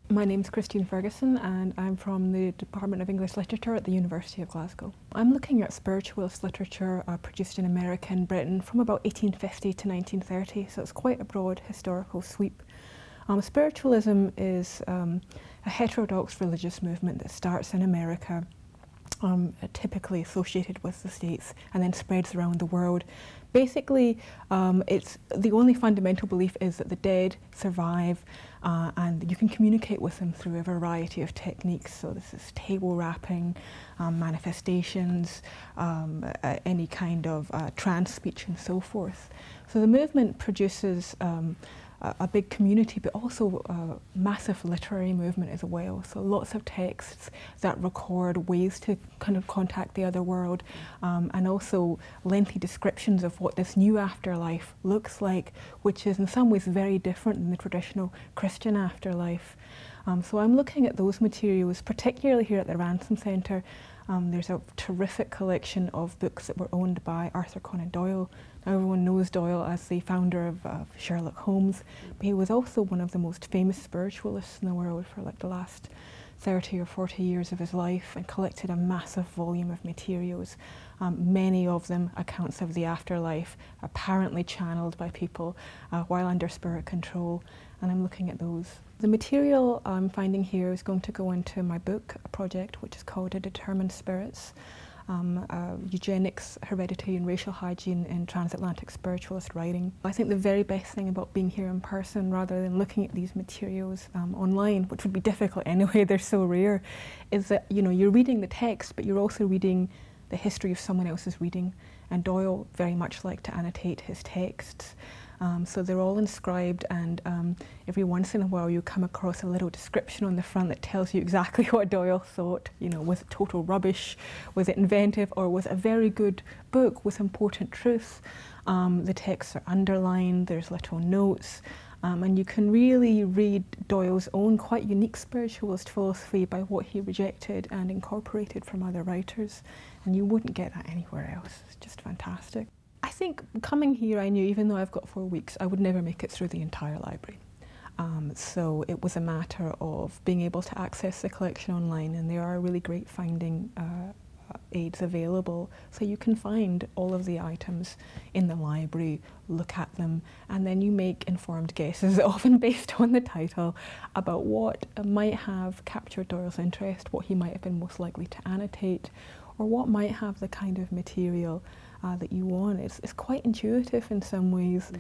My name's Christine Ferguson and I'm from the Department of English Literature at the University of Glasgow. I'm looking at spiritualist literature produced in America and Britain from about 1850 to 1930, so it's quite a broad historical sweep. Spiritualism is a heterodox religious movement that starts in America, typically associated with the States, and then spreads around the world. Basically, it's the only fundamental belief is that the dead survive and you can communicate with them through a variety of techniques. So this is table rapping, manifestations, any kind of trance speech and so forth. So the movement produces a big community, but also a massive literary movement as well. So lots of texts that record ways to kind of contact the other world, and also lengthy descriptions of what this new afterlife looks like, which is in some ways very different than the traditional Christian afterlife. So I'm looking at those materials, particularly here at the Ransom Centre. There's a terrific collection of books that were owned by Arthur Conan Doyle. Now, everyone knows Doyle as the founder of Sherlock Holmes, but he was also one of the most famous spiritualists in the world for like the last 30 or 40 years of his life, and collected a massive volume of materials, many of them accounts of the afterlife, apparently channeled by people while under spirit control, and I'm looking at those. The material I'm finding here is going to go into my book, a project which is called A Determined Spirits, Eugenics, Heredity and Racial Hygiene in Transatlantic Spiritualist Writing. I think the very best thing about being here in person rather than looking at these materials online, which would be difficult anyway, they're so rare, is that you're reading the text but you're also reading the history of someone else's reading, and Doyle very much liked to annotate his texts. So they're all inscribed, and every once in a while you come across a little description on the front that tells you exactly what Doyle thought. Was it total rubbish, was it inventive, or was it a very good book with important truths? The texts are underlined, there's little notes, and you can really read Doyle's own quite unique spiritualist philosophy by what he rejected and incorporated from other writers, and you wouldn't get that anywhere else. It's just fantastic. I think coming here, I knew even though I've got 4 weeks, I would never make it through the entire library. So it was a matter of being able to access the collection online, and there are really great finding aids available. So you can find all of the items in the library, look at them, and then you make informed guesses, often based on the title, about what might have captured Doyle's interest, what he might have been most likely to annotate, or what might have the kind of material that you want. It's quite intuitive in some ways.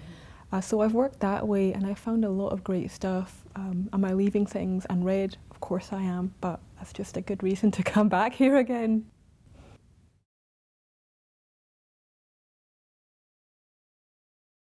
Mm-hmm. So I've worked that way, and I found a lot of great stuff. Am I leaving things unread? Of course I am, but that's just a good reason to come back here again.